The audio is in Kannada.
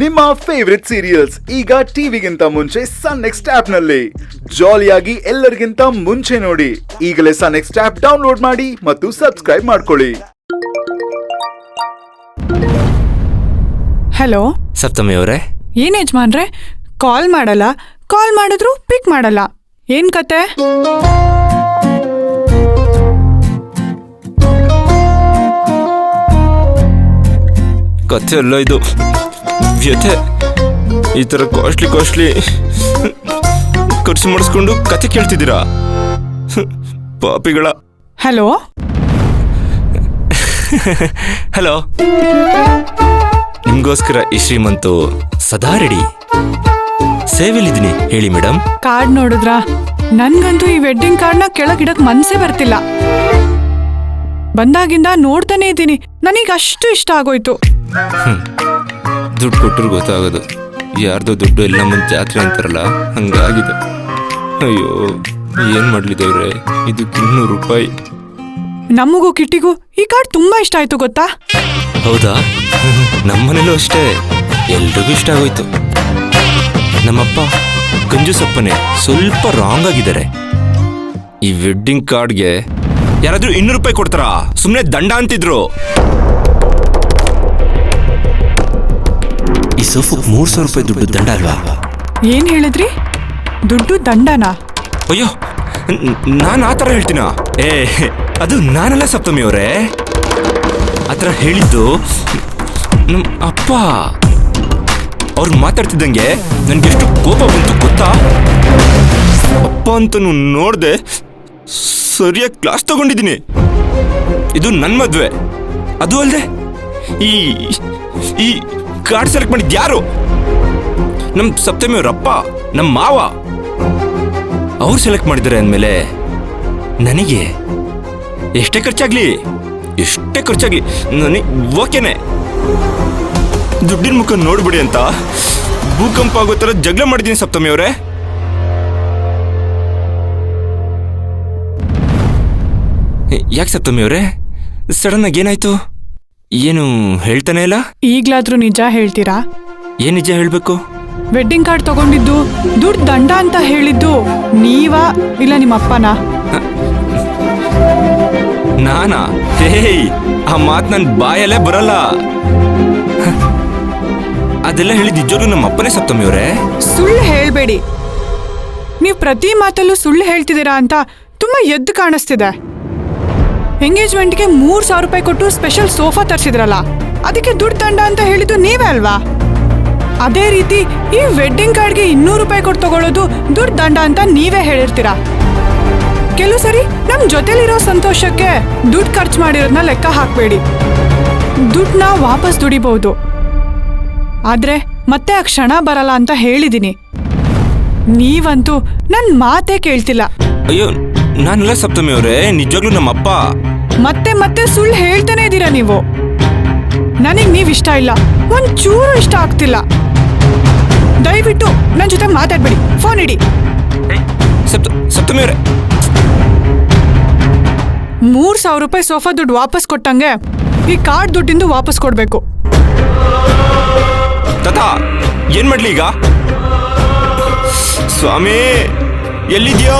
ನಿಮ್ಮ ಫೇವರಿಟ್ ಸೀರಿಯಲ್ಸ್ ಈಗ ಟಿವಿಗಿಂತ ಮುಂಚೆ ಸನ್ ನೆಕ್ಸ್ಟ್ ಆಪ್ ನಲ್ಲಿ ಜಾಲಿಯಾಗಿ ಎಲ್ಲರಿಗಿಂತ ಮುಂಚೆ ನೋಡಿ. ಈಗಲೇ ಸನ್ ನೆಕ್ಸ್ಟ್ ಆಪ್ ಡೌನ್ಲೋಡ್ ಮಾಡಿ ಮತ್ತು ಸಬ್ಸ್ಕ್ರೈಬ್ ಮಾಡ್ಕೊಳ್ಳಿ. ಹಲೋ ಸಪ್ತಮಿ ಅವರೇ. ಏನ್ ಯಜಮಾನ್ರೆ, ಕಾಲ್ ಮಾಡಲ್ಲ, ಕಾಲ್ ಮಾಡಿದ್ರು ಪಿಕ್ ಮಾಡಲ್ಲ, ಏನ್ ಕತೆ? ಕಥೆ ಅಲ್ಲ ಇದು, ವ್ಯಥೆ. ಈ ತರ ಕಾಸ್ಟ್ಲಿ ಖರ್ಚು ಮಾಡಿಸ್ಕೊಂಡು ಕಥೆ ಕೇಳ್ತಿದ್ದೀರಾ ಪಾಪಿಗಳ. ಹಲೋ ಹಲೋ, ನಿಮ್ಗೋಸ್ಕರ ಈ ಶ್ರೀಮಂತು ಸದಾ ರೆಡಿ, ಸೇವೆಲಿದ್ದೀನಿ. ಹೇಳಿ ಮೇಡಮ್. ಕಾರ್ಡ್ ನೋಡಿದ್ರಾ? ನನ್ಗಂತೂ ಈ ವೆಡ್ಡಿಂಗ್ ಕಾರ್ಡ್ನ ಕೆಳಗಿಡಕ್ ಮನ್ಸೇ ಬರ್ತಿಲ್ಲ. ಬಂದಾಗಿಂದ ನೋಡ್ತಾನೆ ಇದ್ದೀನಿ, ನನಗೆ ಅಷ್ಟು ಇಷ್ಟ ಆಗೋಯ್ತು. ದುಡ್ಡು ಕೊಟ್ಟರು ಗೊತ್ತಾಗೋದು, ಯಾರ್ದೋ ದುಡ್ಡು ಎಲ್ಲ ಮುಂದೆ ಜಾತ್ರೆ ಅಂತಾರಲ್ಲ, ಹಂಗಾಗಿದೆ. ಅಯ್ಯೋ, ಏನ್ ಮಾಡ್ಲಿದ್ದೇವ್ರೆ, ಇದಕ್ಕೆ 200 ರೂಪಾಯಿ. ನಮಗೂ ಕಿಟ್ಟಿಗೂ ಈ ಕಾರ್ಡ್ ತುಂಬಾ ಇಷ್ಟ ಆಯ್ತು ಗೊತ್ತಾ? ಹೌದಾ? ನಮ್ಮನೇಲೂ ಅಷ್ಟೇ, ಎಲ್ರಿಗೂ ಇಷ್ಟ ಆಗೋಯ್ತು. ನಮ್ಮಪ್ಪ ಕಂಜೂಸಪ್ಪನೇ, ಸ್ವಲ್ಪ ರಾಂಗ್ ಆಗಿದ್ದಾರೆ. ಈ ವೆಡ್ಡಿಂಗ್ ಕಾರ್ಡ್ಗೆ ಯಾರಾದ್ರೂ 200 ರೂಪಾಯಿ ಕೊಡ್ತಾರಾ? ಸುಮ್ಮನೆ ದಂಡ ಅಂತಿದ್ರು. ಈ ಸೋಫು 300 ರೂಪಾಯಿ ದುಡ್ಡು ದಂಡ ಅಲ್ವಾ? ಏನ್ ಹೇಳಿದ್ರಿ? ದುಡ್ಡು ದಂಡನಾ? ಅಯ್ಯೋ, ನಾನು ಆ ಥರ ಹೇಳ್ತೀನ? ಅದು ನಾನಲ್ಲ ಸಪ್ತಮಿ ಅವರೇ, ಆ ಥರ ಹೇಳಿದ್ದು ನಮ್ಮ ಅಪ್ಪ. ಅವ್ರಿಗೆ ಮಾತಾಡ್ತಿದ್ದಂಗೆ ನನಗೆಷ್ಟು ಕೋಪ ಬಂತು ಗೊತ್ತಾ? ಅಪ್ಪ ಅಂತ ನೋಡ್ದೆ ಸರಿಯಾಗಿ ಕ್ಲಾಸ್ ತಗೊಂಡಿದ್ದೀನಿ. ಇದು ನನ್ನ ಮದ್ವೆ. ಅದು ಅಲ್ಲದೆ ಈ ಕಾರ್ಡ್ ಸೆಲೆಕ್ಟ್ ಮಾಡಿದ್ ಯಾರು? ನಮ್ಮ ಸಪ್ತಮಿ ಅವರಪ್ಪ, ನಮ್ಮ ಮಾವ. ಅವ್ರು ಸೆಲೆಕ್ಟ್ ಮಾಡಿದ್ದಾರೆ ಅಂದಮೇಲೆ ನನಗೆ ಎಷ್ಟೇ ಖರ್ಚಾಗ್ಲಿ ನನಗೆ ಓಕೆನೆ. ದುಡ್ಡಿನ ಮುಖ ನೋಡ್ಬಿಡಿ ಅಂತ ಭೂಕಂಪ ಆಗೋ ಥರ ಜಗಳ ಮಾಡಿದ್ದೀನಿ ಸಪ್ತಮಿ ಅವರೇ. ಯಾಕೆ ಸಪ್ತಮಿ ಅವರೇ, ಸಡನ್ ಆಗಿ ಏನಾಯ್ತು? ಏನು ಹೇಳ್ತಾನೆ ಇಲ್ಲ? ಈಗ್ಲಾದ್ರೂ ನಿಜ ಹೇಳ್ತೀರಾ? ಏನ್ ನಿಜ ಹೇಳ್ಬೇಕು? ವೆಡ್ಡಿಂಗ್ ಕಾರ್ಡ್ ತಗೊಂಡಿದ್ದು ದುಡ್ಡು ದಂಡ ಅಂತ ಹೇಳಿದ್ದು ನೀವಾ ಇಲ್ಲ ನಿಮ್ಮ ಅಪ್ಪನಾ? ನಾನಾ? ಆ ಮಾತು ನನ್ನ ಬಾಯಲ್ಲೇ ಬರಲ್ಲ. ಅದೆಲ್ಲ ಹೇಳಿದ ನಿಜವಾಗ್ಲೂ ನಮ್ಮ ಅಪ್ಪನೇ ಸಪ್ತಮಿ ಅವರೇ. ಸುಳ್ಳು ಹೇಳ್ಬೇಡಿ. ನೀವು ಪ್ರತಿ ಮಾತಲ್ಲೂ ಸುಳ್ಳು ಹೇಳ್ತಿದ್ದೀರಾ ಅಂತ ತುಂಬಾ ಎದ್ದು ಕಾಣಿಸ್ತಿದೆ. ಎಂಗೇಜ್ಮೆಂಟ್ಗೆ 3,000 ರೂಪಾಯಿ ಕೊಟ್ಟು ಸ್ಪೆಷಲ್ ಸೋಫಾ ತರಿಸಿದ್ರಲ್ಲ, ಅದಕ್ಕೆ ದುಡ್ಡು ದಂಡ ಅಂತ ಹೇಳಿದ್ದು ನೀವೇ ಅಲ್ವಾ? ಅದೇ ರೀತಿ ಈ ವೆಡ್ಡಿಂಗ್ ಕಾರ್ಡ್ಗೆ 200 ರೂಪಾಯಿ ಕೊಟ್ಟು ತಗೊಳ್ಳೋದು ದುಡ್ಡು ದಂಡ ಅಂತ ನೀವೇ ಹೇಳಿರ್ತೀರಾ. ಕೆಲವು ಸರಿ ನಮ್ ಜೊತೆಲಿರೋ ಸಂತೋಷಕ್ಕೆ ದುಡ್ಡು ಖರ್ಚು ಮಾಡಿರೋದನ್ನ ಲೆಕ್ಕ ಹಾಕ್ಬೇಡಿ. ದುಡ್ಡನ್ನ ವಾಪಸ್ ದುಡಿಬಹುದು, ಆದ್ರೆ ಮತ್ತೆ ಆ ಕ್ಷಣ ಬರಲ್ಲ ಅಂತ ಹೇಳಿದೀನಿ. ನೀವಂತೂ ನನ್ ಮಾತೇ ಕೇಳ್ತಿಲ್ಲ. ಅಯ್ಯೋ, ನಾನೆಲ್ಲ ಸಪ್ತಮಿ ಅವರೇ, ನಿಜವಾಗ್ಲೂ ನಮ್ಮ ಅಪ್ಪ. ಮತ್ತೆ ಸುಳ್ಳು ಹೇಳ್ತಾನೆ ಇದ್ದೀರಾ ನೀವು. ನನಗ್ ನೀವ್ ಇಷ್ಟ ಇಲ್ಲ, ಒಂಚೂರು ಇಷ್ಟ ಆಗ್ತಿಲ್ಲ. ದಯವಿಟ್ಟು ನನ್ ಜೊತೆ ಮಾತಾಡ್ಬೇಡಿ, ಫೋನ್ ಇಡಿ. ಸಪ್ತಮಿ ಅವರೇ, 3,000 ರೂಪಾಯಿ ಸೋಫಾ ದುಡ್ಡು ವಾಪಸ್ ಕೊಟ್ಟಂಗೆ ಈ ಕಾರ್ಡ್ ದುಡ್ಡಿಂದು ವಾಪಸ್ ಕೊಡ್ಬೇಕು. ತಾತ, ಏನ್ ಮಾಡ್ಲಿ ಈಗ? ಸ್ವಾಮಿ ಎಲ್ಲಿದ್ಯೋ?